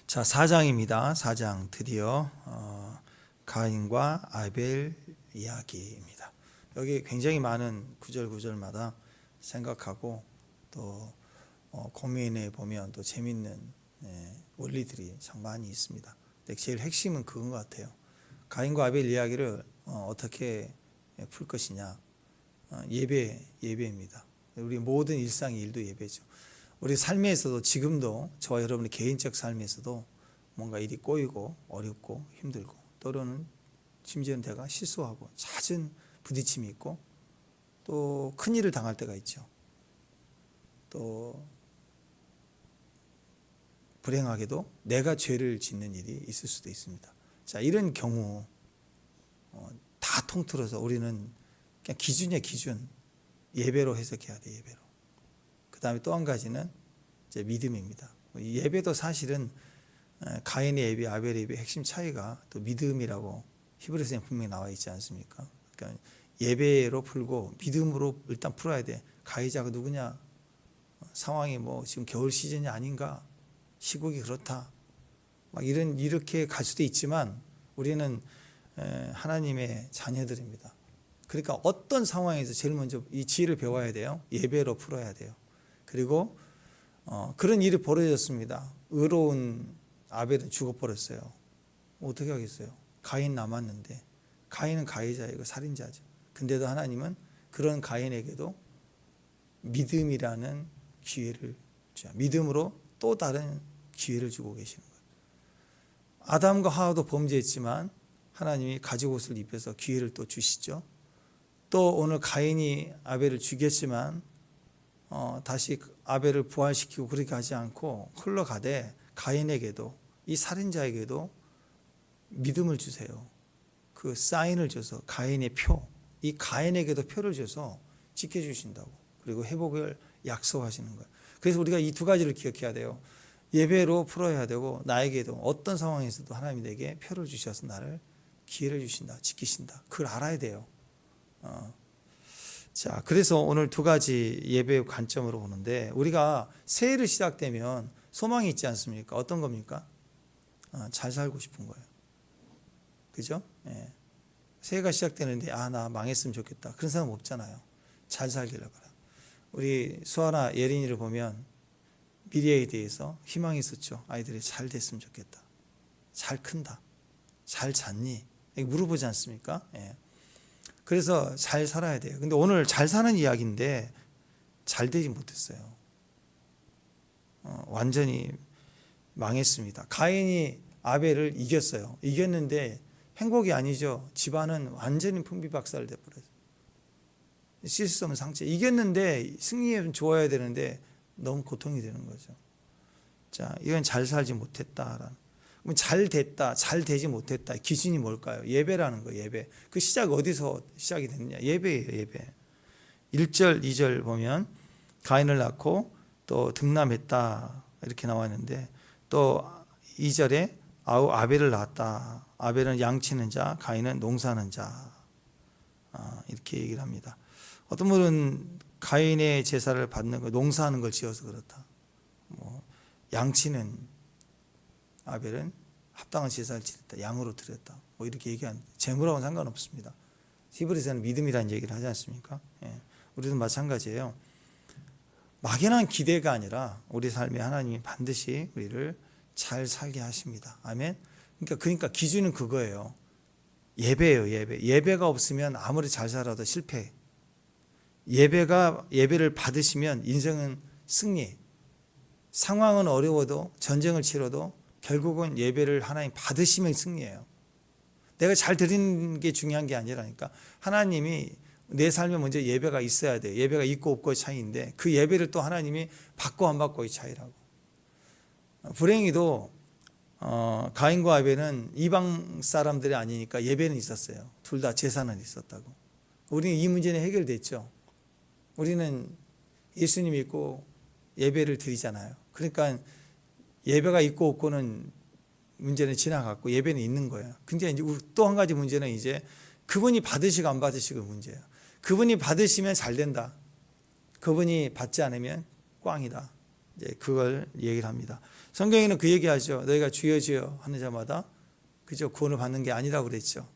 자, 4장입니다. 4장 드디어 가인과 아벨 이야기입니다. 여기 굉장히 많은 구절마다 생각하고 또 고민해 보면 또 재밌는 원리들이 참 많이 있습니다. 근데 제일 핵심은 그건 것 같아요. 가인과 아벨 이야기를 어떻게 풀 것이냐. 예배입니다. 우리 모든 일상의 일도 예배죠. 우리 삶에서도 지금도 저와 여러분의 개인적 삶에서도 뭔가 일이 꼬이고 어렵고 힘들고 때로는 심지어는 내가 실수하고 잦은 부딪힘이 있고 또 큰일을 당할 때가 있죠. 또 불행하게도 내가 죄를 짓는 일이 있을 수도 있습니다. 자, 이런 경우 다 통틀어서 우리는 그냥 기준이야, 기준. 예배로 해석해야 돼, 예배로. 그 다음에 또 한 가지는 이제 믿음입니다. 예배도 사실은 가인의 예배, 아벨의 예배 핵심 차이가 또 믿음이라고 히브리서에 분명히 나와 있지 않습니까? 그러니까 예배로 풀고 믿음으로 일단 풀어야 돼. 가해자가 누구냐? 상황이 뭐 지금 겨울 시즌이 아닌가? 시국이 그렇다. 막 이렇게 갈 수도 있지만 우리는 하나님의 자녀들입니다. 그러니까 어떤 상황에서 제일 먼저 이 지혜를 배워야 돼요. 예배로 풀어야 돼요. 그리고 그런 일이 벌어졌습니다. 의로운 아벨은 죽어버렸어요. 어떻게 하겠어요? 가인 남았는데 가인은 가해자이고 살인자죠. 근데도 하나님은 그런 가인에게도 믿음이라는 기회를 주죠. 믿음으로 또 다른 기회를 주고 계시는 거예요. 아담과 하와도 범죄했지만 하나님이 가죽옷을 입혀서 기회를 또 주시죠. 또 오늘 가인이 아벨을 죽였지만 다시 아벨을 부활시키고 그렇게 하지 않고 흘러가되 가인에게도 이 살인자에게도 믿음을 주세요. 그 사인을 줘서 가인의 표, 이 가인에게도 표를 줘서 지켜주신다고. 그리고 회복을 약속하시는 거예요. 그래서 우리가 이 두 가지를 기억해야 돼요. 예배로 풀어야 되고 나에게도 어떤 상황에서도 하나님이 내게 표를 주셔서 나를 기회를 주신다, 지키신다. 그걸 알아야 돼요. 자, 그래서 오늘 두 가지 예배의 관점으로 보는데 우리가 새해를 시작되면 소망이 있지 않습니까? 어떤 겁니까? 잘 살고 싶은 거예요. 그죠? 예. 새해가 시작되는데 나 망했으면 좋겠다. 그런 사람 없잖아요. 잘 살기를 바라. 우리 수아나 예린이를 보면 미래에 대해서 희망이 있었죠. 아이들이 잘 됐으면 좋겠다. 잘 큰다. 잘 잤니? 물어보지 않습니까? 예. 그래서 잘 살아야 돼요. 근데 오늘 잘 사는 이야기인데 잘 되지 못했어요. 완전히 망했습니다. 가인이 아벨을 이겼어요. 이겼는데 행복이 아니죠. 집안은 완전히 풍비박살 돼버렸어요. 씻을 수 없는 상처. 이겼는데 승리에 좋아야 되는데 너무 고통이 되는 거죠. 자, 이건 잘 살지 못했다라는. 잘 됐다, 잘 되지 못했다. 기준이 뭘까요? 예배라는 거예요. 예배. 그 시작 어디서 시작이 됐느냐? 예배예요. 예배. 1절, 2절 보면 가인을 낳고 또 등남했다 이렇게 나와 있는데 또 2절에 아벨을 낳았다. 아벨은 양치는 자, 가인은 농사하는 자. 이렇게 얘기를 합니다. 어떤 분은 가인의 제사를 받는 거, 농사하는 걸 지어서 그렇다. 양치는 아벨은 합당한 제사를 지냈다. 양으로 드렸다. 이렇게 얘기한 재물하고는 상관없습니다. 히브리서는 믿음이라는 얘기를 하지 않습니까? 예. 우리도 마찬가지예요. 막연한 기대가 아니라 우리 삶에 하나님이 반드시 우리를 잘 살게 하십니다. 아멘. 그러니까 기준은 그거예요. 예배예요. 예배가 없으면 아무리 잘 살아도 실패. 예배를 받으시면 인생은 승리. 상황은 어려워도 전쟁을 치러도 결국은 예배를 하나님 받으시면 승리예요. 내가 잘 드리는 게 중요한 게 아니라니까. 하나님이 내 삶에 먼저 예배가 있어야 돼요. 예배가 있고 없고의 차이인데 그 예배를 또 하나님이 받고 안 받고의 차이라고. 불행히도 가인과 아벨은 이방 사람들이 아니니까 예배는 있었어요. 둘 다 제사는 있었다고. 우리는 이 문제는 해결됐죠. 우리는 예수님 믿고 예배를 드리잖아요. 그러니까 예배가 있고 없고는 문제는 지나갔고 예배는 있는 거예요. 근데 이제 또 한 가지 문제는 이제 그분이 받으시고 안 받으시고 문제예요. 그분이 받으시면 잘 된다. 그분이 받지 않으면 꽝이다. 이제 그걸 얘기를 합니다. 성경에는 그 얘기하죠. 너희가 주여 주여 하는 자마다 그저 구원을 받는 게 아니라고 그랬죠.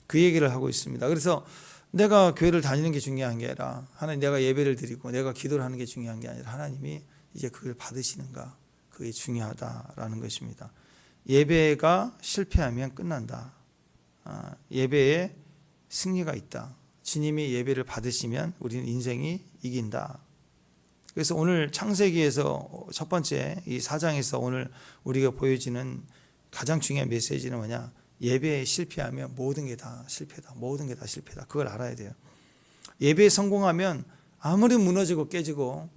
그 얘기를 하고 있습니다. 그래서 내가 교회를 다니는 게 중요한 게 아니라 하나님 내가 예배를 드리고 내가 기도를 하는 게 중요한 게 아니라 하나님이 이제 그걸 받으시는가 그게 중요하다라는 것입니다. 예배가 실패하면 끝난다. 예배에 승리가 있다. 주님이 예배를 받으시면 우리는 인생이 이긴다. 그래서 오늘 창세기에서 첫 번째 이 4장에서 오늘 우리가 보여지는 가장 중요한 메시지는 뭐냐? 예배에 실패하면 모든 게 다 실패다. 모든 게 다 실패다. 그걸 알아야 돼요. 예배에 성공하면 아무리 무너지고 깨지고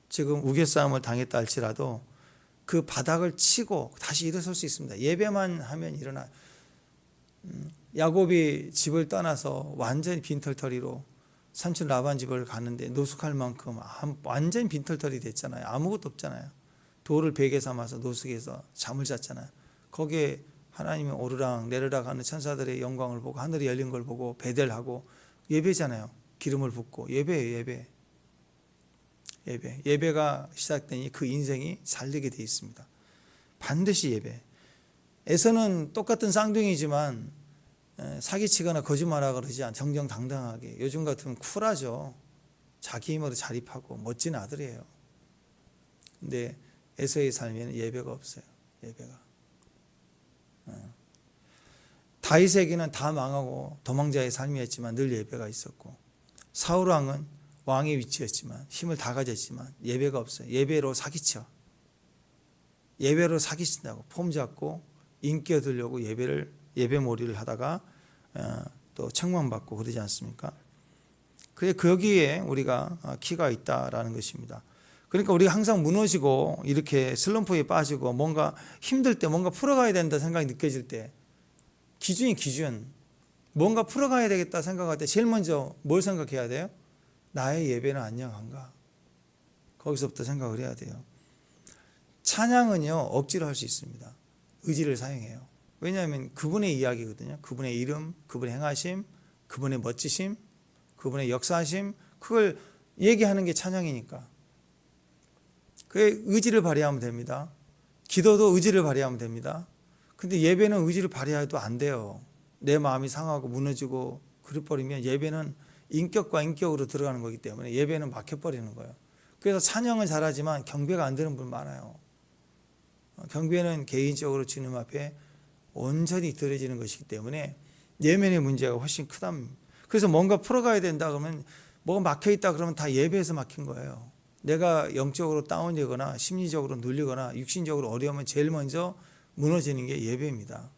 지금 우겨싸움을 당했다 할지라도 그 바닥을 치고 다시 일어설 수 있습니다. 예배만 하면 일어나. 야곱이 집을 떠나서 완전히 빈털터리로 삼촌 라반 집을 가는데 노숙할 만큼 완전히 빈털터리 됐잖아요. 아무것도 없잖아요. 돌을 베개 삼아서 노숙해서 잠을 잤잖아요. 거기에 하나님이 오르락 내리락 하는 천사들의 영광을 보고 하늘이 열린 걸 보고 베델하고 예배잖아요. 기름을 붓고 예배예요. 예배가 시작되니 그 인생이 살리게 돼 있습니다. 반드시 예배. 에서는 똑같은 쌍둥이지만 사기치거나 거짓말하거나 그러지 않아. 정정당당하게. 요즘 같으면 쿨하죠. 자기 힘으로 자립하고 멋진 아들이에요. 근데 에서의 삶에는 예배가 없어요. 예배가. 다윗에게는 다 망하고 도망자의 삶이었지만 늘 예배가 있었고, 사울 왕은 왕의 위치였지만 힘을 다 가졌지만 예배가 없어요. 예배로 사기쳐. 예배로 사기친다고 폼 잡고 인기 얻으려고 예배몰이를 하다가 또 책망받고 그러지 않습니까? 그래 거기에 우리가 키가 있다라는 것입니다. 그러니까 우리가 항상 무너지고 이렇게 슬럼프에 빠지고 뭔가 힘들 때 뭔가 풀어가야 된다 생각이 느껴질 때 기준 뭔가 풀어가야 되겠다 생각할 때 제일 먼저 뭘 생각해야 돼요? 나의 예배는 안녕한가? 거기서부터 생각을 해야 돼요. 찬양은요 억지로 할 수 있습니다. 의지를 사용해요. 왜냐하면 그분의 이야기거든요. 그분의 이름, 그분의 행하심, 그분의 멋지심, 그분의 역사하심, 그걸 얘기하는 게 찬양이니까. 그게 의지를 발휘하면 됩니다. 기도도 의지를 발휘하면 됩니다. 근데 예배는 의지를 발휘해도 안 돼요. 내 마음이 상하고 무너지고 그래버리면 예배는 인격과 인격으로 들어가는 거기 때문에 예배는 막혀버리는 거예요. 그래서 찬양은 잘하지만 경배가 안 되는 분 많아요. 경배는 개인적으로 주님 앞에 온전히 드려지는 것이기 때문에 예배의 문제가 훨씬 크답니다. 그래서 뭔가 풀어가야 된다 그러면 뭐가 막혀있다 그러면 다 예배에서 막힌 거예요. 내가 영적으로 다운되거나 심리적으로 눌리거나 육신적으로 어려우면 제일 먼저 무너지는 게 예배입니다.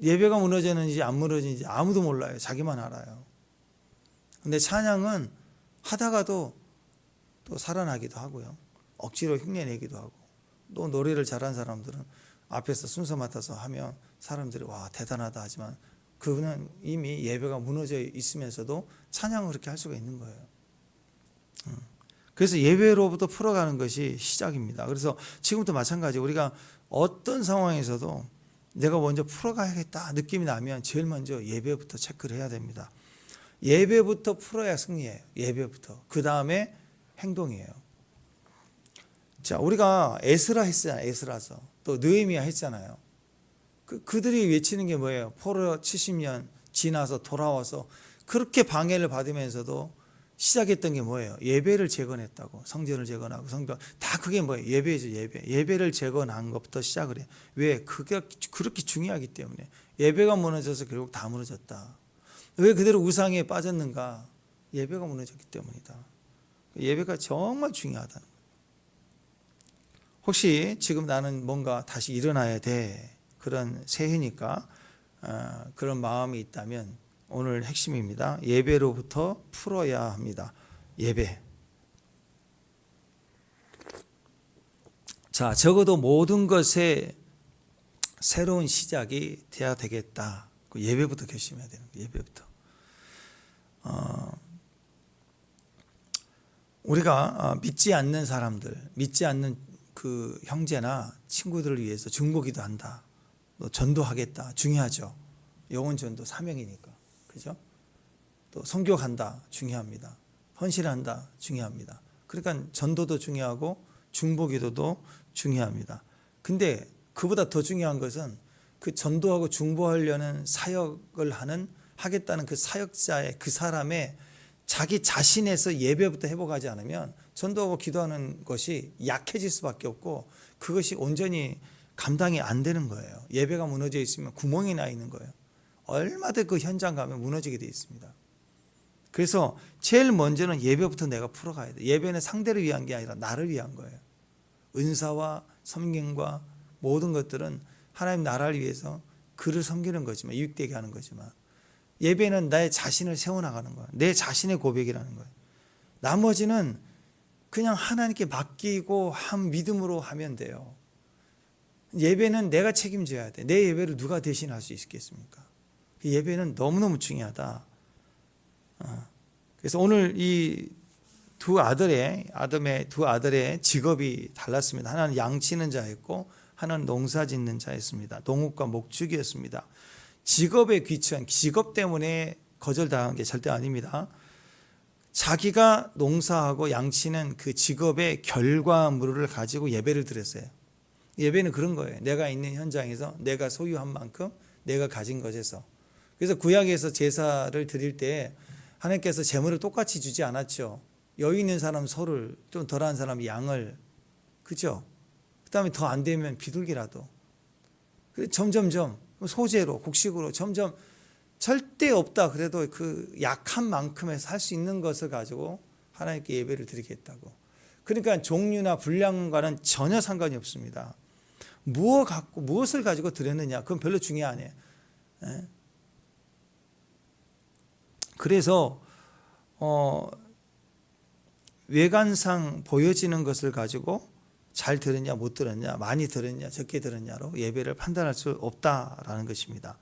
예배가 무너지는지 안 무너지는지 아무도 몰라요. 자기만 알아요. 근데 찬양은 하다가도 또 살아나기도 하고요. 억지로 흉내내기도 하고 또 노래를 잘하는 사람들은 앞에서 순서 맡아서 하면 사람들이 와 대단하다 하지만 그분은 이미 예배가 무너져 있으면서도 찬양을 그렇게 할 수가 있는 거예요. 그래서 예배로부터 풀어가는 것이 시작입니다. 그래서 지금부터 마찬가지 우리가 어떤 상황에서도 내가 먼저 풀어가야겠다 느낌이 나면 제일 먼저 예배부터 체크를 해야 됩니다. 예배부터 풀어야 승리예요. 예배부터. 그 다음에 행동이에요. 자, 우리가 에스라 했잖아요. 에스라서. 또 느헤미야 했잖아요. 그들이 외치는 게 뭐예요? 포로 70년 지나서 돌아와서 그렇게 방해를 받으면서도 시작했던 게 뭐예요? 예배를 재건했다고. 성전을 재건하고 성벽 다 그게 뭐예요? 예배죠. 예배를 재건한 것부터 시작을 해요. 왜? 그게 그렇게 중요하기 때문에. 예배가 무너져서 결국 다 무너졌다. 왜 그대로 우상에 빠졌는가? 예배가 무너졌기 때문이다. 예배가 정말 중요하다는 거예요. 혹시 지금 나는 뭔가 다시 일어나야 돼. 그런 새해니까 그런 마음이 있다면 오늘 핵심입니다. 예배로부터 풀어야 합니다. 예배. 자, 적어도 모든 것에 새로운 시작이 돼야 되겠다. 그 예배부터 결심해야 되는 거예요. 예배부터. 우리가 믿지 않는 사람들, 믿지 않는 그 형제나 친구들을 위해서 중보기도 한다. 또 전도하겠다. 중요하죠. 영혼 전도 사명이니까. 그죠? 또 선교한다. 중요합니다. 헌신한다. 중요합니다. 그러니까 전도도 중요하고 중보기도도 중요합니다. 근데 그보다 더 중요한 것은 그 전도하고 중보하려는 사역을 하겠다는 그 사역자의 그 사람의 자기 자신에서 예배부터 회복하지 않으면 전도하고 기도하는 것이 약해질 수밖에 없고 그것이 온전히 감당이 안 되는 거예요. 예배가 무너져 있으면 구멍이 나 있는 거예요. 얼마든 그 현장 가면 무너지게 돼 있습니다. 그래서 제일 먼저는 예배부터 내가 풀어가야 돼. 예배는 상대를 위한 게 아니라 나를 위한 거예요. 은사와 섬김과 모든 것들은 하나님 나라를 위해서 그를 섬기는 거지만, 유익되게 하는 거지만, 예배는 나의 자신을 세워나가는 거야. 내 자신의 고백이라는 거야. 나머지는 그냥 하나님께 맡기고 한 믿음으로 하면 돼요. 예배는 내가 책임져야 돼. 내 예배를 누가 대신할 수 있겠습니까? 예배는 너무너무 중요하다. 그래서 오늘 이 아담의 두 아들의 직업이 달랐습니다. 하나는 양치는 자였고 하나는 농사 짓는 자였습니다. 농업과 목축이었습니다. 직업의 귀천, 직업 때문에 거절당한 게 절대 아닙니다. 자기가 농사하고 양치는 그 직업의 결과물을 가지고 예배를 드렸어요. 예배는 그런 거예요. 내가 있는 현장에서 내가 소유한 만큼 내가 가진 것에서. 그래서 구약에서 제사를 드릴 때 하나님께서 제물을 똑같이 주지 않았죠. 여유 있는 사람 소를, 좀 덜한 사람 양을, 그죠? 그 다음에 더 안 되면 비둘기라도. 점점점 소재로, 곡식으로 점점 절대 없다 그래도 그 약한 만큼에서 할 수 있는 것을 가지고 하나님께 예배를 드리겠다고. 그러니까 종류나 분량과는 전혀 상관이 없습니다. 무엇을 가지고 드렸느냐, 그건 별로 중요 안 해요. 그래서 외관상 보여지는 것을 가지고 잘 들었냐 못 들었냐, 많이 들었냐 적게 들었냐로 예배를 판단할 수 없다라는 것입니다.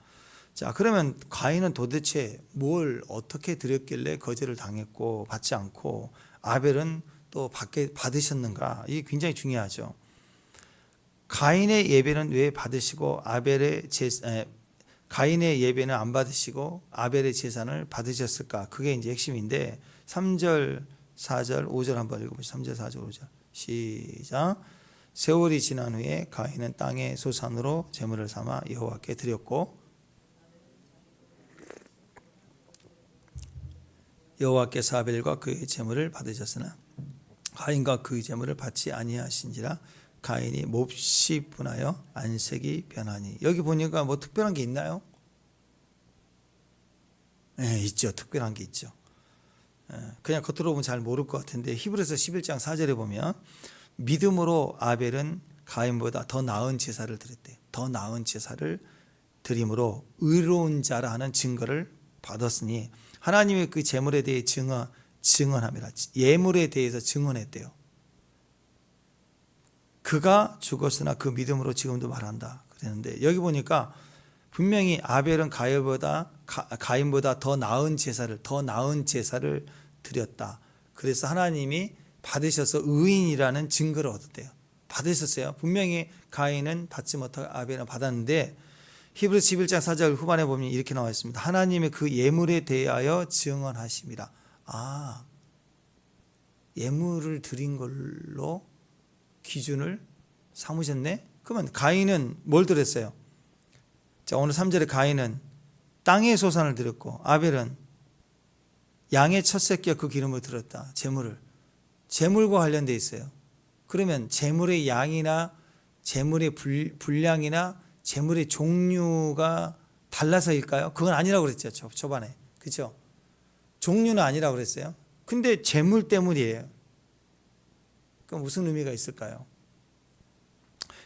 자, 그러면 가인은 도대체 뭘 어떻게 드렸길래 거절을 당했고 받지 않고 아벨은 또 받으셨는가? 이게 굉장히 중요하죠. 가인의 예배는 왜 받으시고 가인의 예배는 안 받으시고 아벨의 제사를 받으셨을까? 그게 이제 핵심인데 3절, 4절, 5절 한번 읽어보시죠. 3절, 4절, 5절. 시작. 세월이 지난 후에 가인은 땅의 소산으로 제물을 삼아 여호와께 드렸고 여호와께서 아벨과 그의 제물을 받으셨으나 가인과 그의 제물을 받지 아니하신지라 가인이 몹시 분하여 안색이 변하니. 여기 보니까 뭐 특별한 게 있나요? 네, 있죠. 특별한 게 있죠. 그냥 겉으로 보면 잘 모를 것 같은데 히브리서 11장 4절에 보면 믿음으로 아벨은 가인보다 더 나은 제사를 드렸대요. 더 나은 제사를 드림으로 의로운 자라 하는 증거를 받았으니 하나님의 그 제물에 대해 증언함이라. 예물에 대해서 증언했대요. 그가 죽었으나 그 믿음으로 지금도 말한다 그랬는데 여기 보니까 분명히 아벨은 가인보다 더 나은 제사를 드렸다. 그래서 하나님이 받으셔서 의인이라는 증거를 얻었대요. 받으셨어요. 분명히 가인은 받지 못하고 아벨은 받았는데 히브리서 11장 4절 후반에 보면 이렇게 나와 있습니다. 하나님의 그 예물에 대하여 증언하심이라. 아, 예물을 드린 걸로 기준을 삼으셨네? 그러면 가인은 뭘 드렸어요? 자, 오늘 3절에 가인은 땅의 소산을 드렸고 아벨은 양의 첫 새끼와 그 기름을 드렸다. 제물과 관련되어 있어요. 그러면 제물의 양이나 제물의 분량이나 제물의 종류가 달라서일까요? 그건 아니라고 그랬죠. 초반에. 그렇죠? 종류는 아니라고 그랬어요. 근데 제물 때문이에요. 그럼 무슨 의미가 있을까요?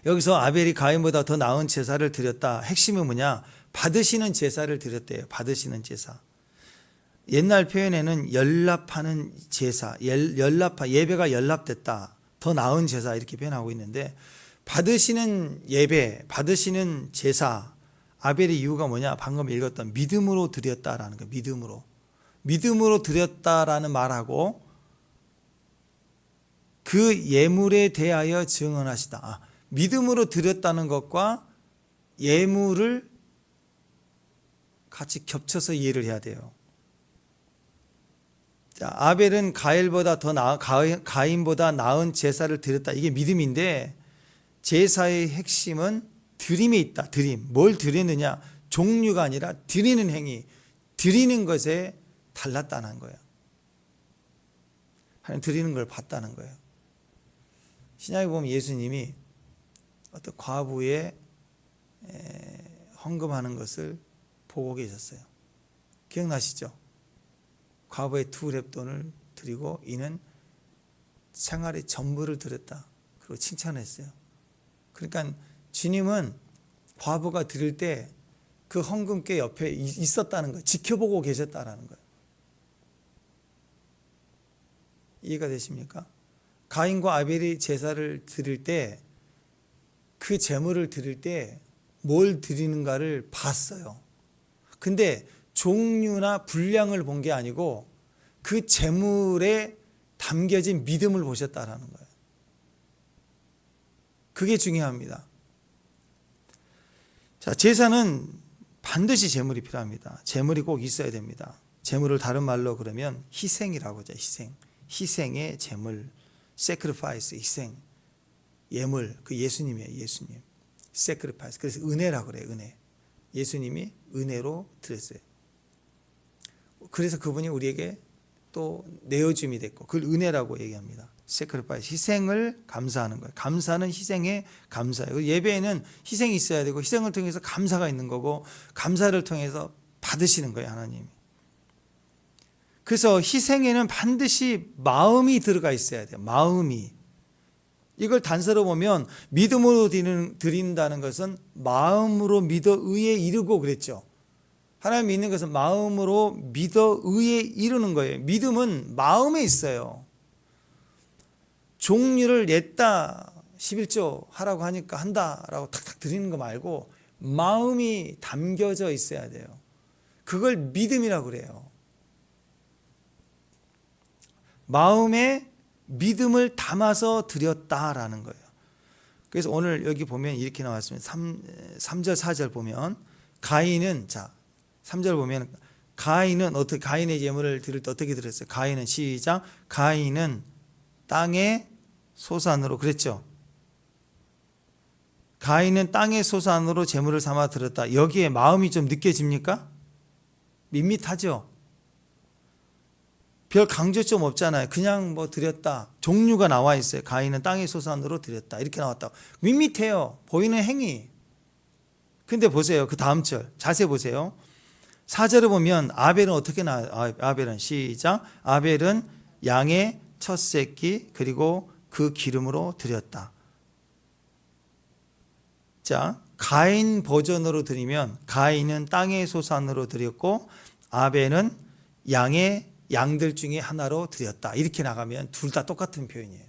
여기서 아벨이 가인보다 더 나은 제사를 드렸다. 핵심은 뭐냐? 받으시는 제사를 드렸대요. 받으시는 제사. 옛날 표현에는 연합하는 제사, 예배가 연합됐다. 더 나은 제사 이렇게 표현하고 있는데 받으시는 예배, 받으시는 제사, 아벨의 이유가 뭐냐? 방금 읽었던 믿음으로 드렸다라는 거. 믿음으로 드렸다라는 말하고 그 예물에 대하여 증언하시다. 믿음으로 드렸다는 것과 예물을 같이 겹쳐서 이해를 해야 돼요. 자, 아벨은 가인보다 나은 제사를 드렸다. 이게 믿음인데 제사의 핵심은 드림에 있다. 드림. 뭘 드리느냐? 종류가 아니라 드리는 행위, 드리는 것에 달랐다는 거예요. 하나님 드리는 걸 봤다는 거예요. 신약에 보면 예수님이 어떤 과부의 헌금하는 것을 보고 계셨어요. 기억나시죠? 과부의 2렙돈을 드리고 이는 생활의 전부를 드렸다. 그리고 칭찬했어요. 그러니까 주님은 과부가 드릴 때 그 헌금께 옆에 있었다는 거예요. 지켜보고 계셨다는 거예요. 이해가 되십니까? 가인과 아벨이 제사를 드릴 때 그 제물을 드릴 때 뭘 드리는가를 봤어요. 근데 종류나 분량을 본 게 아니고 그 제물에 담겨진 믿음을 보셨다라는 거예요. 그게 중요합니다. 자, 제사는 반드시 제물이 필요합니다. 제물이 꼭 있어야 됩니다. 제물을 다른 말로 그러면 희생이라고 하죠. 희생의 제물, sacrifice, 희생, 예물, 그 예수님이에요. 예수님, sacrifice. 그래서 은혜라고 그래요. 은혜. 예수님이 은혜로 드렸어요. 그래서 그분이 우리에게 또 내어줌이 됐고 그걸 은혜라고 얘기합니다. sacrifice, 희생을 감사하는 거예요. 감사는 희생에 감사예요. 예배에는 희생이 있어야 되고 희생을 통해서 감사가 있는 거고 감사를 통해서 받으시는 거예요. 하나님이. 그래서 희생에는 반드시 마음이 들어가 있어야 돼요. 마음이. 이걸 단서로 보면 믿음으로 드린다는 것은 마음으로 믿어 의에 이르고 그랬죠. 하나님 믿는 것은 마음으로 믿어 의에 이르는 거예요. 믿음은 마음에 있어요. 종류를 냈다 11조 하라고 하니까 한다라고 탁탁 드리는 거 말고 마음이 담겨져 있어야 돼요. 그걸 믿음이라고 그래요. 마음에 믿음을 담아서 드렸다라는 거예요. 그래서 오늘 여기 보면 이렇게 나왔습니다. 3절 4절 보면 가인은, 자 3절 보면 가인의 예물을 드릴 때 어떻게 드렸어요? 가인은 시작. 가인은 땅의 소산으로 그랬죠. 가인은 땅의 소산으로 제물을 삼아 드렸다. 여기에 마음이 좀 느껴집니까? 밋밋하죠. 별 강조점 없잖아요. 그냥 뭐 드렸다. 종류가 나와 있어요. 가인은 땅의 소산으로 드렸다. 이렇게 나왔다. 밋밋해요. 보이는 행위. 근데 보세요. 그 다음 절 자세히 보세요. 4절에 보면 아벨은 어떻게 나와요? 아벨은 시작. 아벨은 양의 첫 새끼 그리고 그 기름으로 드렸다. 자, 가인 버전으로 드리면 가인은 땅의 소산으로 드렸고 아벨은 양들 중에 하나로 드렸다. 이렇게 나가면 둘 다 똑같은 표현이에요.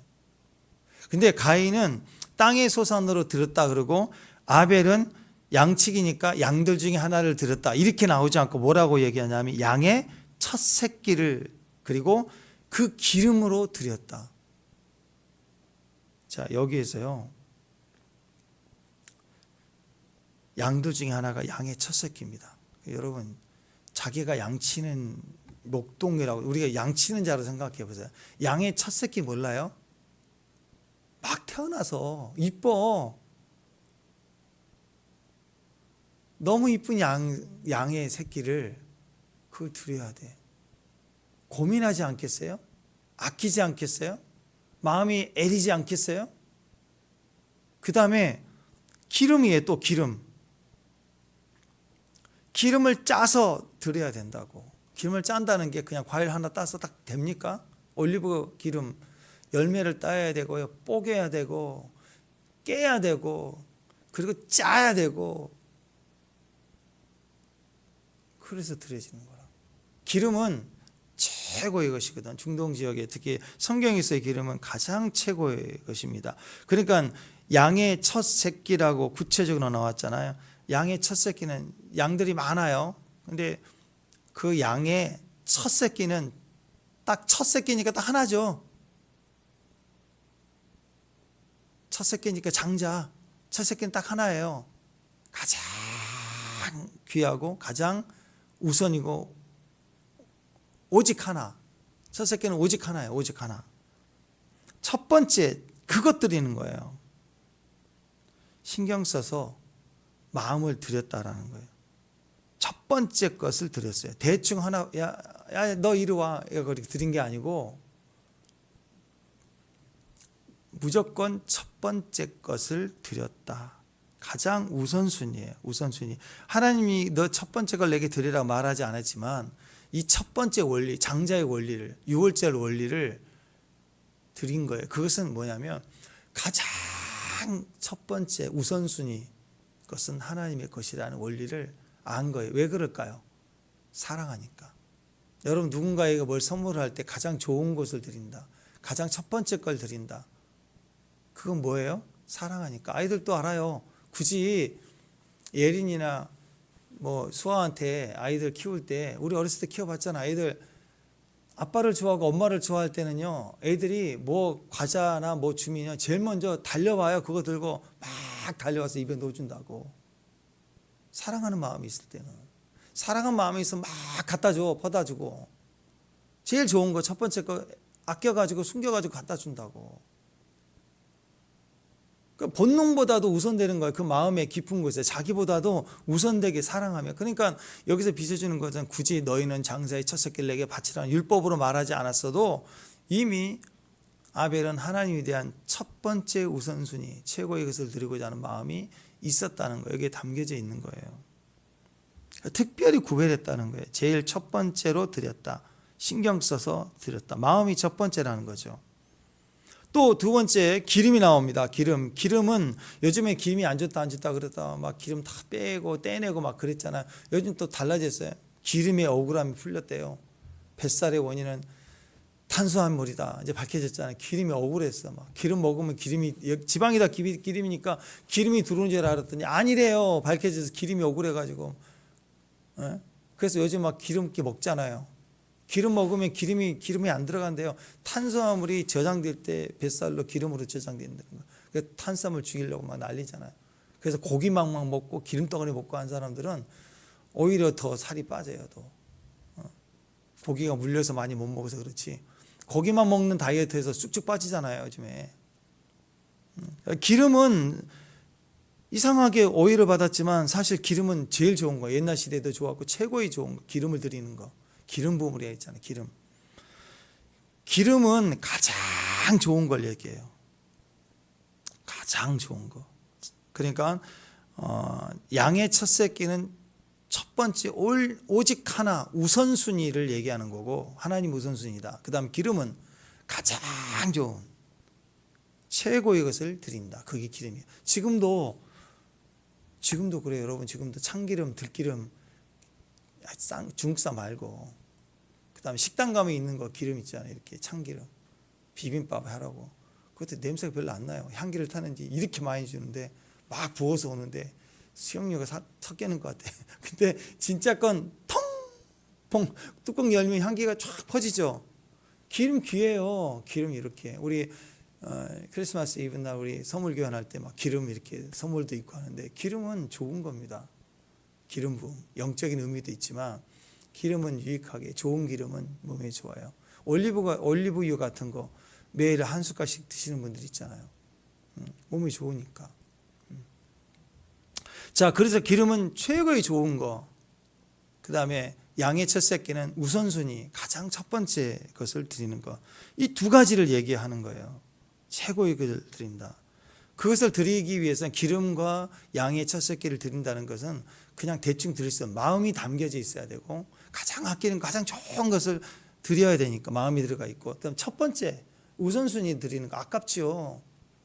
근데 가인은 땅의 소산으로 드렸다 그러고 아벨은 양측이니까 양들 중에 하나를 드렸다. 이렇게 나오지 않고 뭐라고 얘기하냐면 양의 첫 새끼를 그리고 그 기름으로 드렸다. 자, 여기에서요. 양들 중에 하나가 양의 첫 새끼입니다. 여러분, 자기가 양치는 목동이라고 우리가 양치는 자로 생각해 보세요. 양의 첫 새끼 몰라요? 막 태어나서 이뻐. 너무 이쁜 양의 새끼를 그걸 드려야 돼. 고민하지 않겠어요? 아끼지 않겠어요? 마음이 애리지 않겠어요? 그 다음에 기름이에요. 또 기름을 짜서 드려야 된다고. 기름을 짠다는 게 그냥 과일 하나 따서 딱 됩니까? 올리브 기름 열매를 따야 되고요. 뽀개야 되고 깨야 되고 그리고 짜야 되고 그래서 드려지는 거라. 기름은 최고의 것이거든. 중동 지역에 특히 성경에서의 기름은 가장 최고의 것입니다. 그러니까 양의 첫 새끼라고 구체적으로 나왔잖아요. 양의 첫 새끼는 양들이 많아요. 근데 그 양의 첫 새끼는 딱 첫 새끼니까 딱 하나죠. 첫 새끼니까 장자. 첫 새끼는 딱 하나예요. 가장 귀하고 가장 우선이고 오직 하나. 첫 새끼는 오직 하나예요. 오직 하나. 첫 번째 그것 드리는 거예요. 신경 써서 마음을 드렸다라는 거예요. 첫 번째 것을 드렸어요. 대충 하나, 야 너 이리 와, 그렇게 드린 게 아니고 무조건 첫 번째 것을 드렸다. 가장 우선순위예요. 우선순위. 하나님이 너 첫 번째 걸 내게 드리라고 말하지 않았지만 이 첫 번째 원리, 장자의 원리를, 유월절 원리를 드린 거예요. 그것은 뭐냐면 가장 첫 번째 우선순위 것은 하나님의 것이라는 원리를 안 거예요. 왜 그럴까요? 사랑하니까. 여러분 누군가에게 뭘 선물할 때 가장 좋은 것을 드린다. 가장 첫 번째 걸 드린다. 그건 뭐예요? 사랑하니까. 아이들도 알아요. 굳이 예린이나 뭐 수아한테 아이들 키울 때 우리 어렸을 때 키워봤잖아. 아이들 아빠를 좋아하고 엄마를 좋아할 때는요, 애들이 뭐 과자나 뭐 주면요 제일 먼저 달려와요. 그거 들고 막 달려와서 입에 넣어준다고. 사랑하는 마음이 있을 때는, 사랑하는 마음이 있으면 막 갖다 줘, 퍼다 주고, 제일 좋은 거 첫 번째 거 아껴가지고 숨겨가지고 갖다 준다고. 그 본능보다도 우선되는 거예요. 그 마음의 깊은 곳에 자기보다도 우선되게 사랑하며. 그러니까 여기서 빚어주는 것은 굳이 너희는 장자의 첫 새끼를 내게 바치라는 율법으로 말하지 않았어도 이미 아벨은 하나님에 대한 첫 번째 우선순위, 최고의 것을 드리고자 하는 마음이 있었다는 거예요. 여기에 담겨져 있는 거예요. 특별히 구별했다는 거예요. 제일 첫 번째로 드렸다. 신경 써서 드렸다. 마음이 첫 번째라는 거죠. 또 두 번째 기름이 나옵니다. 기름은 요즘에 기름이 안 좋다 그러다 막 기름 다 빼고 떼내고 막 그랬잖아요. 요즘 또 달라졌어요. 기름의 억울함이 풀렸대요. 뱃살의 원인은 탄수화물이다. 이제 밝혀졌잖아요. 기름이 억울했어. 막 기름 먹으면 기름이 지방이다 기름이니까 기름이 들어오는 줄 알았더니 아니래요. 밝혀져서 기름이 억울해가지고. 그래서 요즘 막 기름기 먹잖아요. 기름 먹으면 기름이 안 들어간대요. 탄수화물이 저장될 때 뱃살로 기름으로 저장된다는 거예요. 그래서 탄수화물 죽이려고 막 난리잖아요. 그래서 고기만 먹고 기름덩어리 먹고 한 사람들은 오히려 더 살이 빠져요. 더. 고기가 물려서 많이 못 먹어서 그렇지. 고기만 먹는 다이어트에서 쑥쑥 빠지잖아요. 요즘에. 기름은 이상하게 오해를 받았지만 사실 기름은 제일 좋은 거예요. 옛날 시대도 좋았고 최고의 좋은 거. 기름을 드리는 거. 기름 부음을 했잖아요. 기름은 가장 좋은 걸 얘기해요. 가장 좋은 거. 그러니까 양의 첫 새끼는 첫 번째 오직 하나 우선순위를 얘기하는 거고, 하나님 우선순위다. 그 다음 기름은 가장 좋은 최고의 것을 드린다. 그게 기름이에요. 지금도 그래요. 여러분 지금도 참기름, 들기름, 중국산 말고, 그 다음에 식당 가면 있는 거 기름 있잖아요. 이렇게 참기름 비빔밥 하라고. 그것도 냄새가 별로 안 나요. 향기를 타는지 이렇게 많이 주는데 막 부어서 오는데 수용료가 섞이는 것 같아. 근데 진짜 건 통퐁 뚜껑 열면 향기가 쫙 퍼지죠. 기름 귀해요. 기름 이렇게 우리 크리스마스 이브 날 우리 선물 교환할 때 막 기름 이렇게 선물도 있고 하는데, 기름은 좋은 겁니다. 기름 부음, 영적인 의미도 있지만 기름은 유익하게, 좋은 기름은 몸에 좋아요. 올리브유 같은 거 매일 한 숟갈씩 드시는 분들 있잖아요. 몸이 좋으니까. 자, 그래서 기름은 최고의 좋은 거. 그 다음에 양의 첫 새끼는 우선순위, 가장 첫 번째 것을 드리는 거. 이 두 가지를 얘기하는 거예요. 최고의 것을 드린다. 그것을 드리기 위해서는 기름과 양의 첫 새끼를 드린다는 것은 그냥 대충 드릴 수 없는, 마음이 담겨져 있어야 되고, 가장 아끼는 가장 좋은 것을 드려야 되니까 마음이 들어가 있고, 그다음 첫 번째 우선순위 드리는 거 아깝지요.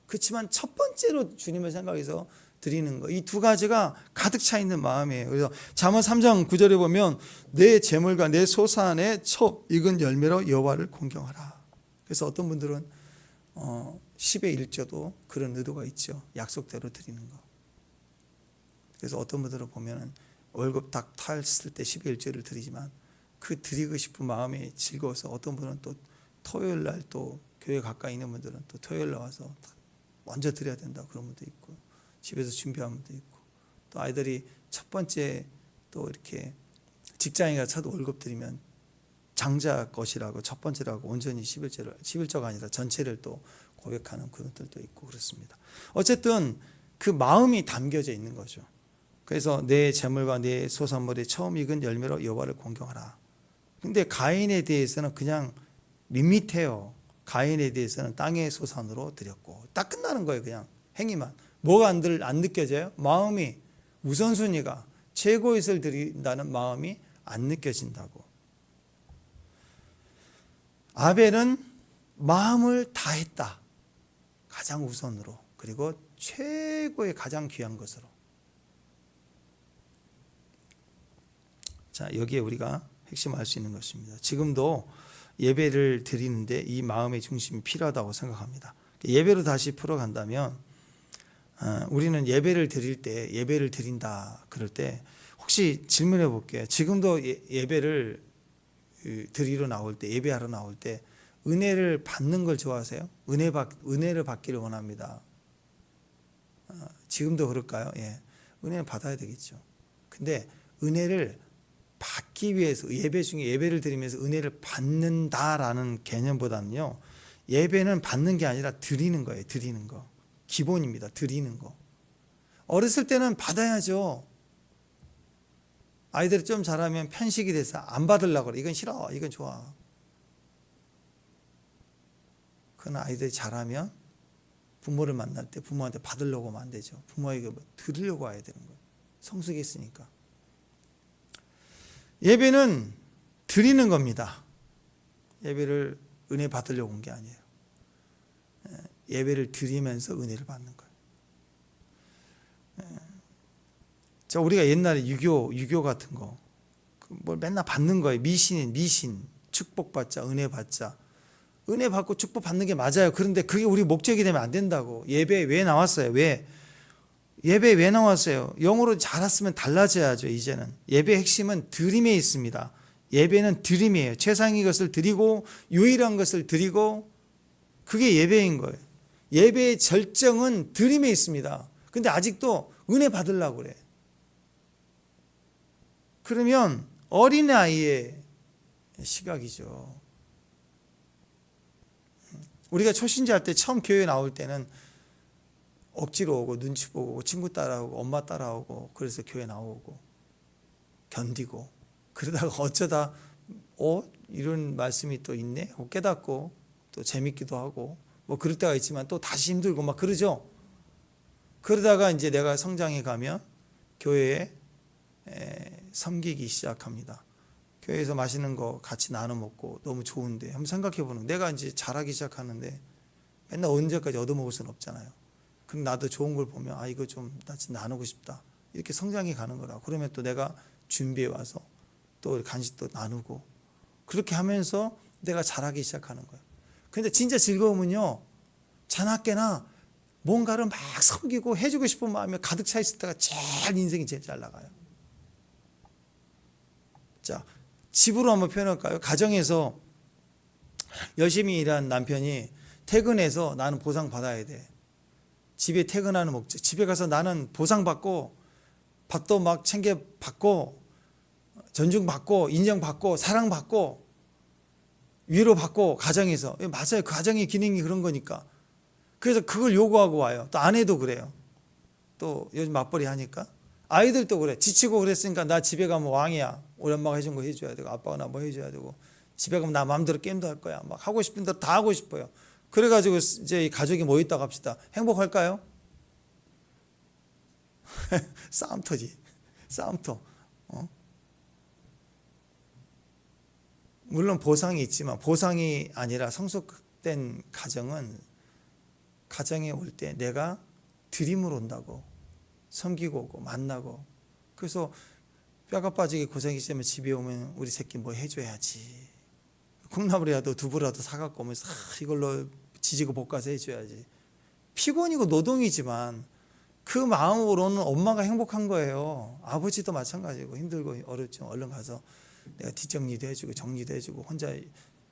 그렇지만 첫 번째로 주님을 생각해서 드리는 거, 이 두 가지가 가득 차 있는 마음이에요. 그래서 잠언 3장 9절에 보면 내 재물과 내 소산의 첫 익은 열매로 여호와를 공경하라. 그래서 어떤 분들은 10의 1조도 그런 의도가 있죠. 약속대로 드리는 거. 그래서 어떤 분들은 보면은 월급 딱 탔을 때 10의 1조를 드리지만 그 드리고 싶은 마음이 즐거워서 어떤 분은 또 토요일 날 또 교회 가까이 있는 분들은 또 토요일 날 와서 먼저 드려야 된다 그런 분도 있고, 집에서 준비하는 분도 있고, 또 아이들이 첫 번째 또 이렇게 직장에 가서 첫 월급 드리면 장자 것이라고 첫 번째라고 온전히 11조가 아니라 전체를 또 고백하는 그것들도 있고 그렇습니다. 어쨌든 그 마음이 담겨져 있는 거죠. 그래서 내 재물과 내 소산물의 처음 익은 열매로 여호와를 공경하라. 근데 가인에 대해서는 그냥 밋밋해요. 가인에 대해서는 땅의 소산으로 드렸고 딱 끝나는 거예요. 그냥 행위만. 뭐가 안 느껴져요? 마음이 우선순위가 최고의를 드린다는 마음이 안 느껴진다고. 아벨은 마음을 다했다. 가장 우선으로. 그리고 최고의 가장 귀한 것으로. 자, 여기에 우리가 핵심 알 수 있는 것입니다. 지금도 예배를 드리는데 이 마음의 중심이 필요하다고 생각합니다. 예배로 다시 풀어간다면 우리는 예배를 드릴 때 예배를 드린다 그럴 때 혹시 질문해 볼게요. 지금도 예배를 드리러 나올 때 예배하러 나올 때 은혜를 받는 걸 좋아하세요? 은혜를 받기를 원합니다. 지금도 그럴까요? 예, 은혜는 받아야 되겠죠. 근데 은혜를 받기 위해서 예배 중에 예배를 드리면서 은혜를 받는다라는 개념보다는요, 예배는 받는 게 아니라 드리는 거예요. 드리는 거 기본입니다. 드리는 거. 어렸을 때는 받아야죠. 아이들이 좀 자라면 편식이 돼서 안 받으려고 그래. 이건 싫어, 이건 좋아. 그러나 아이들이 자라면 부모를 만날 때 부모한테 받으려고 하면 안 되죠. 부모에게 드리려고 와야 되는 거예요. 성숙이 있으니까. 예배는 드리는 겁니다. 예배를 은혜 받으려고 온 게 아니에요. 예배를 드리면서 은혜를 받는 거예요. 자, 우리가 옛날에 유교 같은 거, 뭘 맨날 받는 거예요. 미신, 축복받자, 은혜 받자. 은혜 받고 축복 받는 게 맞아요. 그런데 그게 우리 목적이 되면 안 된다고. 예배 왜 나왔어요? 예배 왜 나왔어요? 영으로 자랐으면 달라져야죠. 이제는 예배의 핵심은 드림에 있습니다. 예배는 드림이에요. 최상의 것을 드리고 유일한 것을 드리고 그게 예배인 거예요. 예배의 절정은 드림에 있습니다. 근데 아직도 은혜 받으려고 그래. 그러면 어린아이의 시각이죠. 우리가 초신자 할 때 처음 교회 나올 때는 억지로 오고 눈치 보고 친구 따라오고 엄마 따라오고 그래서 교회 나오고 견디고 그러다가 어쩌다 이런 말씀이 또 있네 하고 깨닫고 또 재밌기도 하고 뭐 그럴 때가 있지만 또 다시 힘들고 막 그러죠. 그러다가 이제 내가 성장해 가면 교회에 섬기기 시작합니다. 교회에서 맛있는 거 같이 나눠 먹고 너무 좋은데 한번 생각해 보는 내가 이제 잘하기 시작하는데 맨날 언제까지 얻어먹을 수는 없잖아요. 그럼 나도 좋은 걸 보면 이거 좀 나누고 싶다. 이렇게 성장해 가는 거라. 그러면 또 내가 준비해 와서 또 간식도 나누고 그렇게 하면서 내가 잘하기 시작하는 거예요. 근데 진짜 즐거움은요. 자나깨나 뭔가를 막 섬기고 해주고 싶은 마음이 가득 차 있을 때가 인생이 제일 잘 나가요. 자, 집으로 한번 표현할까요? 가정에서 열심히 일한 남편이 퇴근해서 나는 보상 받아야 돼. 집에 퇴근하는 목적. 집에 가서 나는 보상받고 밥도 막 챙겨 받고 존중받고 인정받고 사랑받고 위로받고 가정에서. 맞아요. 그 가정의 기능이 그런 거니까. 그래서 그걸 요구하고 와요. 또 아내도 그래요. 또 요즘 맞벌이 하니까. 아이들도 그래. 지치고 그랬으니까 나 집에 가면 왕이야. 우리 엄마가 해준 거 해줘야 되고 아빠가 나 뭐 해줘야 되고 집에 가면 나 마음대로 게임도 할 거야. 막 하고 싶은 대로 다 하고 싶어요. 그래가지고 이제 가족이 모였다고 합시다. 행복할까요? 싸움터지. 싸움터. 물론 보상이 있지만 보상이 아니라 성숙된 가정은 가정에 올 때 내가 드림으로 온다고. 섬기고 오고 만나고 그래서 뼈가 빠지게 고생이 있으면 집에 오면 우리 새끼 뭐 해줘야지. 콩나물이라도 두부라도 사갖고 오면서 이걸로 지지고 볶아서 해줘야지. 피곤이고 노동이지만 그 마음으로는 엄마가 행복한 거예요. 아버지도 마찬가지고 힘들고 어렵지만 얼른 가서 내가 뒷정리도 해주고 정리도 해주고 혼자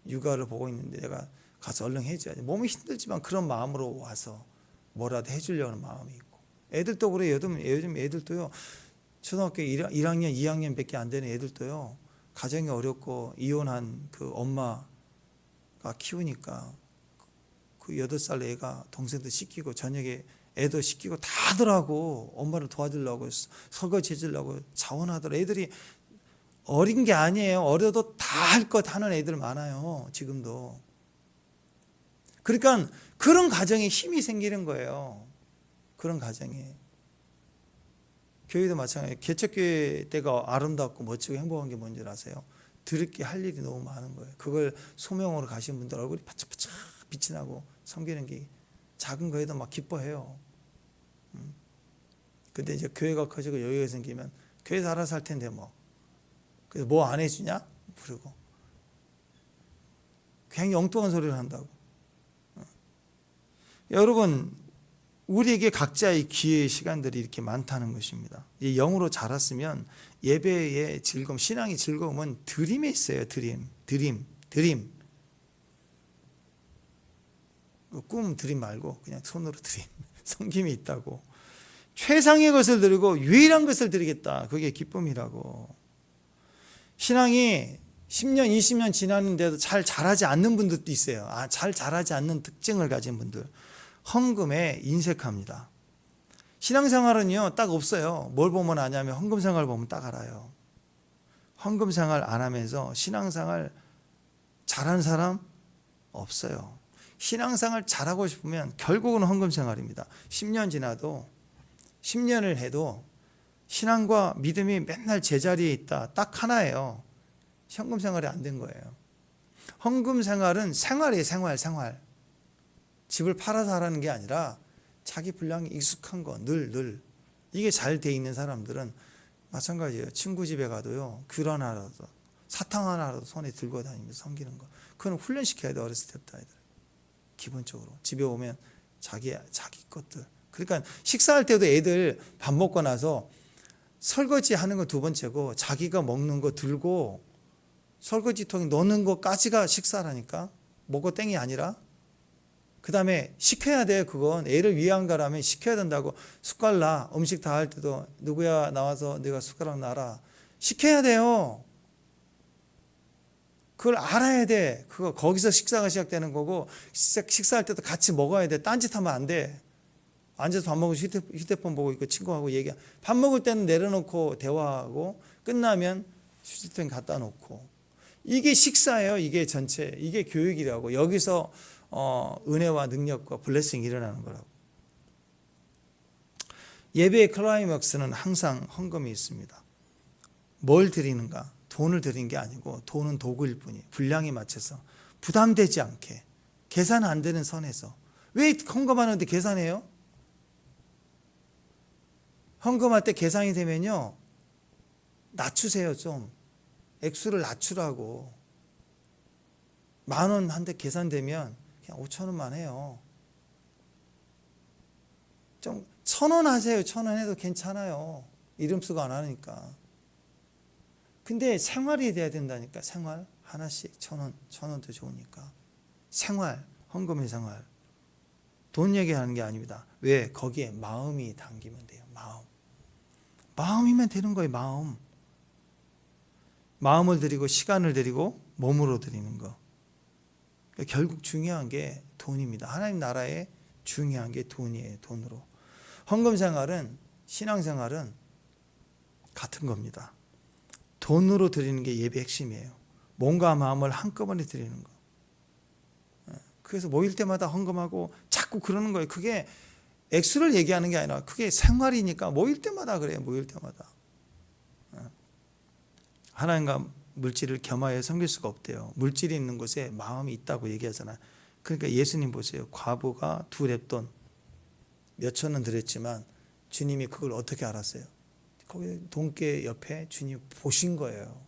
육아를 보고 있는데 내가 가서 얼른 해줘야지. 몸이 힘들지만 그런 마음으로 와서 뭐라도 해주려는 마음이 있고 애들도 그래요. 요즘 애들도요. 초등학교 1학년, 2학년밖에 안 되는 애들도요. 가정이 어렵고 이혼한 그 엄마가 키우니까 그 8살 애가 동생도 씻기고 저녁에 애도 씻기고 다 하더라고. 엄마를 도와주려고 설거지 해주려고 자원하더라. 애들이 어린 게 아니에요. 어려도 다 할 것 하는 애들 많아요. 지금도. 그러니까 그런 가정에 힘이 생기는 거예요. 그런 가정에. 교회도 마찬가지예요. 개척교회 때가 아름답고 멋지고 행복한 게 뭔지 아세요? 드릴 게 할 일이 너무 많은 거예요. 그걸 소명으로 가신 분들 얼굴이 바짝바짝 빛이 나고 섬기는 게 작은 거에도 막 기뻐해요. 근데 이제 교회가 커지고 여유가 생기면 교회에서 알아서 할 텐데 뭐. 그래서 뭐 안 해주냐? 그러고. 그냥 엉뚱한 소리를 한다고. 여러분, 우리에게 각자의 기회의 시간들이 이렇게 많다는 것입니다. 이 영으로 자랐으면 예배의 즐거움, 신앙의 즐거움은 드림에 있어요. 드림. 꿈 드림 말고 그냥 손으로 드림. 섬김이 있다고. 최상의 것을 드리고 유일한 것을 드리겠다. 그게 기쁨이라고. 신앙이 10년, 20년 지났는데도 잘 자라지 않는 분들도 있어요. 잘 자라지 않는 특징을 가진 분들. 헌금에 인색합니다. 신앙생활은요, 딱 없어요. 뭘 보면 아냐면 헌금생활 보면 딱 알아요. 헌금생활 안 하면서 신앙생활 잘하는 사람 없어요. 신앙생활 잘하고 싶으면 결국은 헌금생활입니다. 10년 지나도 10년을 해도 신앙과 믿음이 맨날 제자리에 있다. 딱 하나예요. 헌금생활이 안 된 거예요. 헌금생활은 생활이에요. 생활. 집을 팔아서 하라는 게 아니라 자기 분량이 익숙한 거 늘 이게 잘 돼 있는 사람들은 마찬가지예요. 친구 집에 가도요. 귤 하나라도 사탕 하나라도 손에 들고 다니면서 섬기는 거. 그건 훈련시켜야 돼. 어렸을 때부터 아이들. 기본적으로 집에 오면 자기 것들. 그러니까 식사할 때도 애들 밥 먹고 나서 설거지 하는 거 두 번째고 자기가 먹는 거 들고 설거지통에 넣는 거까지가 식사라니까. 먹고 땡이 아니라. 그 다음에 시켜야 돼. 그건 애를 위한 거라면 시켜야 된다고. 숟갈 놔. 음식 다 할 때도 누구야 나와서 내가 숟가락 놔라. 시켜야 돼요. 그걸 알아야 돼. 그거 거기서 식사가 시작되는 거고 식사할 때도 같이 먹어야 돼. 딴짓하면 안 돼. 앉아서 밥 먹고 휴대폰 보고 있고 친구하고 얘기. 밥 먹을 때는 내려놓고 대화하고 끝나면 휴대폰 갖다 놓고. 이게 식사예요. 이게 전체. 이게 교육이라고. 여기서 은혜와 능력과 블레싱이 일어나는 거라고. 예배의 클라이맥스는 항상 헌금이 있습니다. 뭘 드리는가? 돈을 드리는 게 아니고 돈은 도구일 뿐이에요. 분량에 맞춰서 부담되지 않게 계산 안 되는 선에서. 왜 헌금하는데 계산해요? 헌금할 때 계산이 되면요 낮추세요. 좀 액수를 낮추라고. 10,000원 한 대 계산되면 그냥 5,000원만 해요. 좀 1,000원 하세요. 1,000원 해도 괜찮아요. 이름 쓰고 안 하니까. 근데 생활이 돼야 된다니까. 생활 하나씩 1,000원도 좋으니까. 생활, 헌금의 생활. 돈 얘기하는 게 아닙니다. 왜? 거기에 마음이 담기면 돼요. 마음이면 되는 거예요. 마음을 드리고 시간을 드리고 몸으로 드리는 거. 그러니까 결국 중요한 게 돈입니다. 하나님 나라에 중요한 게 돈이에요. 돈으로. 헌금 생활은 신앙생활은 같은 겁니다. 돈으로 드리는 게 예배 핵심이에요. 몸과 마음을 한꺼번에 드리는 거. 그래서 모일 때마다 헌금하고 자꾸 그러는 거예요. 그게 액수를 얘기하는 게 아니라 그게 생활이니까 모일 때마다 그래요. 모일 때마다. 하나님과 물질을 겸하여 섬길 수가 없대요. 물질이 있는 곳에 마음이 있다고 얘기하잖아요. 그러니까 예수님 보세요. 과부가 2렙돈 몇천 원 드렸지만 주님이 그걸 어떻게 알았어요? 거기 돈깨 옆에 주님이 보신 거예요.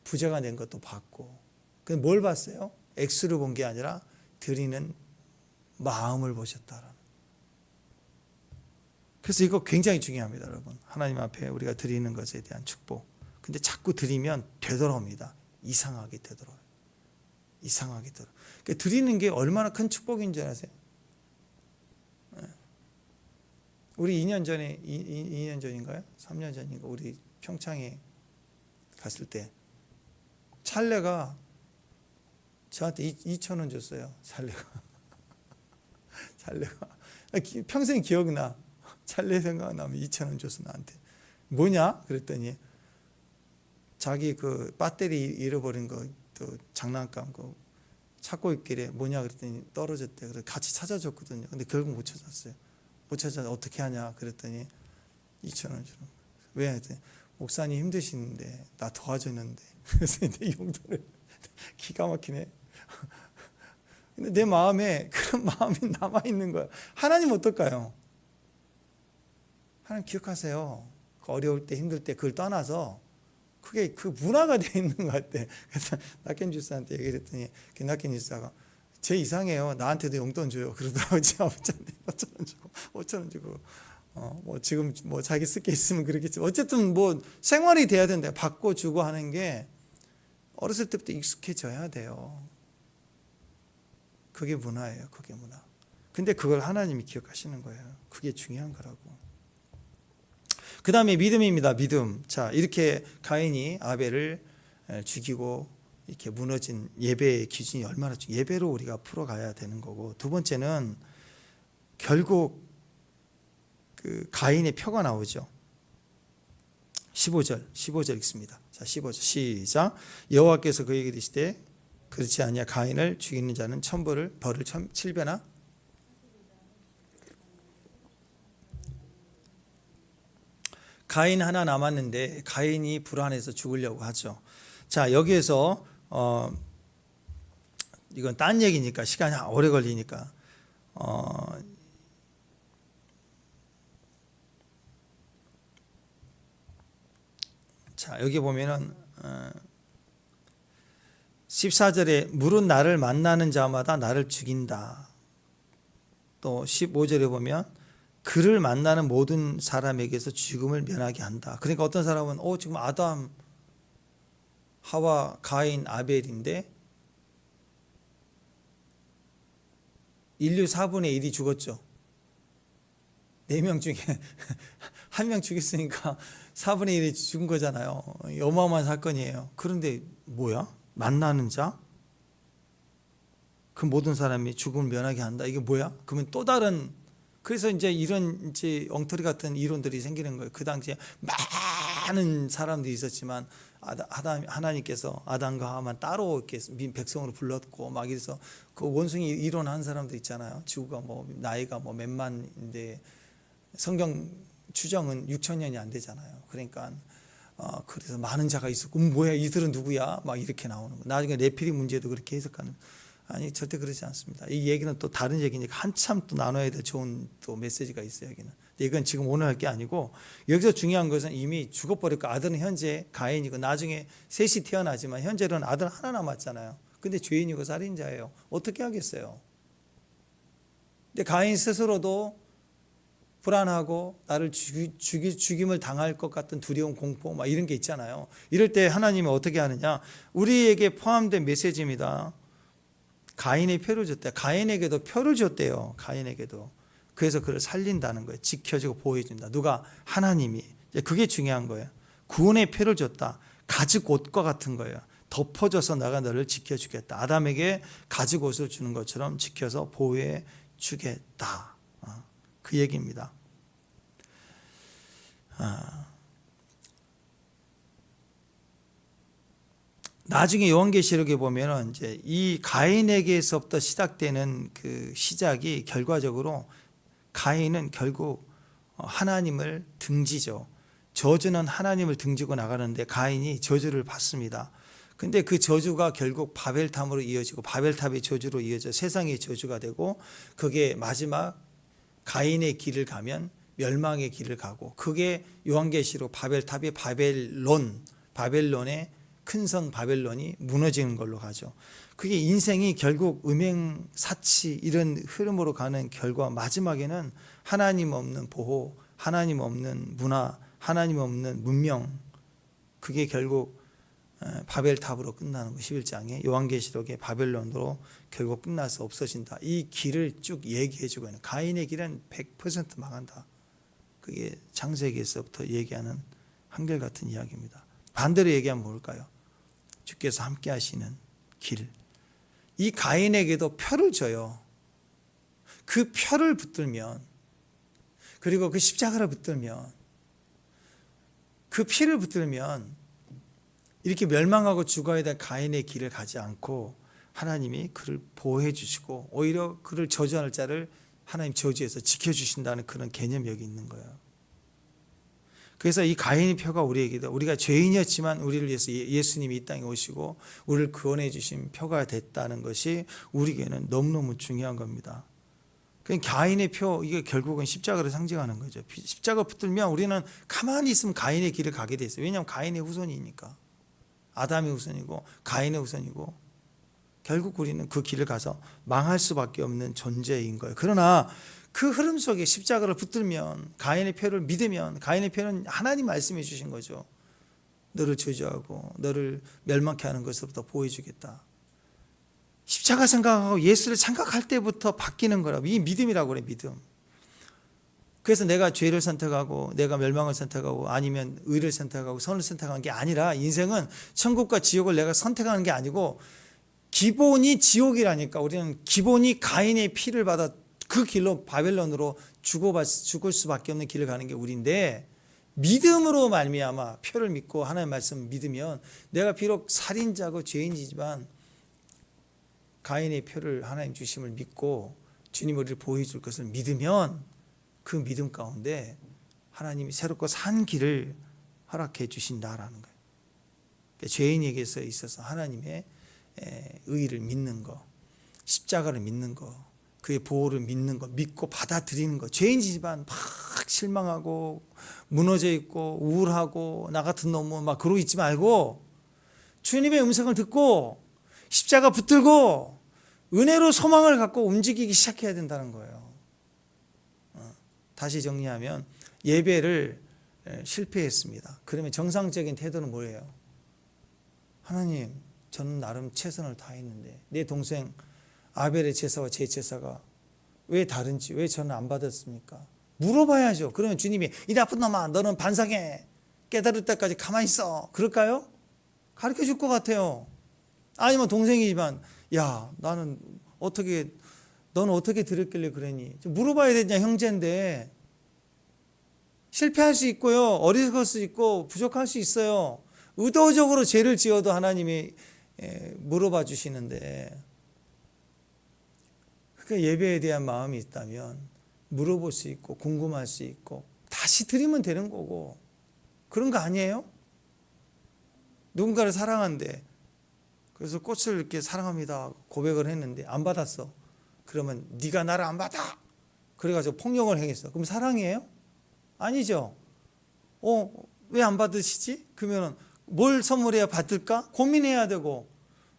부자가 낸 것도 봤고. 근데 뭘 봤어요? 액수를 본 게 아니라 드리는 마음을 보셨다라는. 그래서 이거 굉장히 중요합니다, 여러분. 하나님 앞에 우리가 드리는 것에 대한 축복. 근데 자꾸 드리면 되돌아옵니다. 이상하게 되돌아와요. 그러니까 드리는 게 얼마나 큰 축복인 줄 아세요? 우리 2년 전인가요? 3년 전인가 우리 평창에 갔을 때 찰레가 저한테 2,000원 줬어요. 찰레가 평생 기억나. 찰레 생각나면 2,000원 줬어 나한테. 뭐냐? 그랬더니 자기 그 배터리 잃어버린 거 또 장난감 거 찾고 있길래 뭐냐 그랬더니 떨어졌대. 그래서 같이 찾아줬거든요. 근데 결국 못 찾았어요. 못 찾아 어떻게 하냐 그랬더니 2,000원 주는 거예요. 왜? 했더니 목사님 힘드시는데 나 도와줬는데. 그래서 내 용돈을 기가 막히네. 근데 내 마음에 그런 마음이 남아 있는 거야. 하나님 어떨까요? 하나님 기억하세요. 어려울 때 힘들 때 그걸 떠나서 그게 그 문화가 돼 있는 것 같아. 그래서 낙현 주사한테 얘기를 했더니 낙현 주사가 쟤 이상해요. 나한테도 용돈 줘요. 그러더라고요. 5,000원 주고 5,000원 주고 뭐 지금 뭐 자기 쓸 게 있으면 그러겠지. 어쨌든 뭐 생활이 돼야 된다. 받고 주고 하는 게 어렸을 때부터 익숙해져야 돼요. 그게 문화예요. 그게 문화. 근데 그걸 하나님이 기억하시는 거예요. 그게 중요한 거라고. 그 다음에 믿음입니다. 믿음. 자, 이렇게 가인이 아벨을 죽이고 이렇게 무너진 예배의 기준이 얼마나 예배로 우리가 풀어가야 되는 거고, 두 번째는 결국 그 가인의 표가 나오죠. 15절 읽습니다. 자, 15절 시작. 여호와께서 그에게 이르시되 그렇지 아니야 가인을 죽이는 자는 벌을 7배나 가인 하나 남았는데 가인이 불안해서 죽으려고 하죠. 자, 여기에서 이건 딴 얘기니까 시간이 오래 걸리니까 자, 여기 보면은 14절에 물은 나를 만나는 자마다 나를 죽인다. 또 15절에 보면 그를 만나는 모든 사람에게서 죽음을 면하게 한다. 그러니까 어떤 사람은 지금 아담, 하와, 가인, 아벨인데 인류 4분의 1이 죽었죠. 4명 중에 1명 죽였으니까 4분의 1이 죽은 거잖아요. 어마어마한 사건이에요. 그런데 뭐야? 만나는 자? 그 모든 사람이 죽음을 면하게 한다. 이게 뭐야? 그러면 또 다른, 그래서 이제 이런 이제 엉터리 같은 이론들이 생기는 거예요. 그 당시에 많은 사람들이 있었지만 하나님께서 아담과 하와만 따로 이렇게 백성으로 불렀고 막 이래서 그 원숭이 이론한 사람들 있잖아요. 지구가 뭐 나이가 뭐 몇만인데 성경 추정은 6,000년이 안 되잖아요. 그러니까 그래서 많은 자가 있었고 뭐야 이들은 누구야 막 이렇게 나오는 거. 나중에 네피리 문제도 그렇게 해석하는. 아니 절대 그렇지 않습니다. 이 얘기는 또 다른 얘기니까 한참 또 나눠야 될 좋은 또 메시지가 있어요. 여기는. 이건 지금 오늘 할 게 아니고 여기서 중요한 것은 이미 죽어버렸고 아들은 현재 가인이고 나중에 셋이 태어나지만 현재는 아들 하나 남았잖아요. 근데 죄인이고 살인자예요. 어떻게 하겠어요? 근데 가인 스스로도 불안하고 나를 죽임을 당할 것 같은 두려움, 공포 막 이런 게 있잖아요. 이럴 때 하나님이 어떻게 하느냐? 우리에게 포함된 메시지입니다. 가인의 표를 줬대. 가인에게도 표를 줬대요. 가인에게도. 그래서 그를 살린다는 거예요. 지켜주고 보호해준다. 누가? 하나님이. 그게 중요한 거예요. 구원의 표를 줬다. 가죽 옷과 같은 거예요. 덮어줘서 내가 너를 지켜주겠다. 아담에게 가죽 옷을 주는 것처럼 지켜서 보호해 주겠다. 그 얘기입니다. 나중에 요한계시록에 보면은 이제 이 가인에게서부터 시작되는 그 시작이 결과적으로 가인은 결국 하나님을 등지죠. 저주는 하나님을 등지고 나가는데 가인이 저주를 받습니다. 근데 그 저주가 결국 바벨탑으로 이어지고 바벨탑의 저주로 이어져 세상의 저주가 되고 그게 마지막 가인의 길을 가면 멸망의 길을 가고 그게 요한계시록 바벨탑의 바벨론의 큰 성 바벨론이 무너지는 걸로 가죠. 그게 인생이 결국 음행사치 이런 흐름으로 가는 결과 마지막에는 하나님 없는 보호, 하나님 없는 문화, 하나님 없는 문명 그게 결국 바벨탑으로 끝나는 거 11장에 요한계시록의 바벨론으로 결국 끝나서 없어진다. 이 길을 쭉 얘기해주고 있는 가인의 길은 100% 망한다. 그게 창세기에서부터 얘기하는 한결같은 이야기입니다. 반대로 얘기하면 뭘까요? 주께서 함께 하시는 길. 이 가인에게도 표를 줘요. 그 표를 붙들면, 그리고 그 십자가를 붙들면, 그 피를 붙들면 이렇게 멸망하고 죽어야 될 가인의 길을 가지 않고 하나님이 그를 보호해 주시고 오히려 그를 저주할 자를 하나님 저주해서 지켜주신다는 그런 개념이 여기 있는 거예요. 그래서 이 가인의 표가 우리에게도, 우리가 죄인이었지만 우리를 위해서 예수님이 이 땅에 오시고 우리를 구원해 주신 표가 됐다는 것이 우리에게는 너무너무 중요한 겁니다. 가인의 표, 이게 결국은 십자가를 상징하는 거죠. 십자가 붙들면 우리는 가만히 있으면 가인의 길을 가게 돼 있어요. 왜냐하면 가인의 후손이니까. 아담의 후손이고 가인의 후손이고, 결국 우리는 그 길을 가서 망할 수밖에 없는 존재인 거예요. 그러나 그 흐름 속에 십자가를 붙들면, 가인의 표를 믿으면, 가인의 표는 하나님 말씀해 주신 거죠. 너를 저주하고 너를 멸망케 하는 것으로부터 보호해주겠다. 십자가 생각하고 예수를 생각할 때부터 바뀌는 거라고. 이 믿음이라고 그래, 믿음. 그래서 내가 죄를 선택하고 내가 멸망을 선택하고 아니면 의를 선택하고 선을 선택하는 게 아니라, 인생은 천국과 지옥을 내가 선택하는 게 아니고 기본이 지옥이라니까. 우리는 기본이 가인의 피를 받아 그 길로 바벨론으로 죽을 수밖에 없는 길을 가는 게 우리인데, 믿음으로 말미암아 표를 믿고 하나님의 말씀을 믿으면, 내가 비록 살인자고 죄인이지만 가인의 표를 하나님 주심을 믿고 주님 우리를 보호해 줄 것을 믿으면, 그 믿음 가운데 하나님이 새롭고 산 길을 허락해 주신다라는 거예요. 그러니까 죄인에게서 있어서 하나님의 의를 믿는 거, 십자가를 믿는 거, 그의 보호를 믿는 거, 믿고 받아들이는 거. 죄인이지만 막 실망하고 무너져 있고 우울하고 나 같은 놈은 막 그러고 있지 말고, 주님의 음성을 듣고 십자가 붙들고 은혜로 소망을 갖고 움직이기 시작해야 된다는 거예요. 다시 정리하면, 예배를 실패했습니다. 그러면 정상적인 태도는 뭐예요? 하나님, 저는 나름 최선을 다했는데 내 동생 아벨의 제사와 제 제사가 왜 다른지, 왜 저는 안 받았습니까? 물어봐야죠. 그러면 주님이 이 나쁜 놈아, 너는 반성해, 깨달을 때까지 가만히 있어, 그럴까요? 가르쳐 줄 것 같아요. 아니면 동생이지만, 야, 너는 어떻게 들었길래 그러니? 좀 물어봐야 되냐, 형제인데. 실패할 수 있고요, 어리석을 수 있고 부족할 수 있어요. 의도적으로 죄를 지어도 하나님이 물어봐 주시는데, 그러니까 예배에 대한 마음이 있다면 물어볼 수 있고 궁금할 수 있고 다시 드리면 되는 거고, 그런 거 아니에요? 누군가를 사랑한대. 그래서 꽃을 이렇게 사랑합니다 고백을 했는데 안 받았어. 그러면 네가 나를 안 받아, 그래가지고 폭력을 행했어. 그럼 사랑이에요? 아니죠. 왜 안 받으시지? 그러면 뭘 선물해야 받을까? 고민해야 되고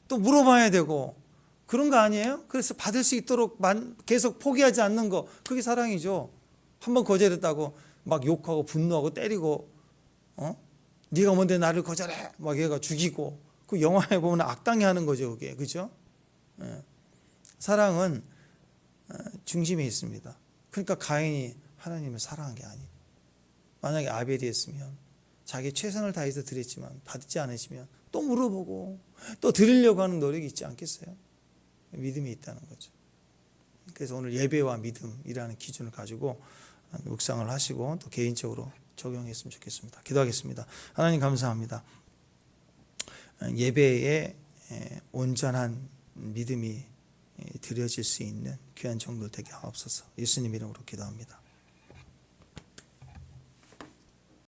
또 물어봐야 되고, 그런 거 아니에요? 그래서 받을 수 있도록 계속 포기하지 않는 거, 그게 사랑이죠. 한번 거절했다고 막 욕하고 분노하고 때리고, 네가 뭔데 나를 거절해, 막 얘가 죽이고, 그 영화에 보면 악당이 하는 거죠, 그게. 그죠? 사랑은 중심에 있습니다. 그러니까 가인이 하나님을 사랑한 게 아니에요. 만약에 아벨이 했으면 자기 최선을 다해서 드렸지만 받지 않으시면 또 물어보고 또 드리려고 하는 노력이 있지 않겠어요? 믿음이 있다는 거죠. 그래서 오늘 예배와 믿음이라는 기준을 가지고 묵상을 하시고 또 개인적으로 적용했으면 좋겠습니다. 기도하겠습니다. 하나님 감사합니다. 예배에 온전한 믿음이 드려질 수 있는 귀한 정도 되게 하옵소서. 예수님 이름으로 기도합니다.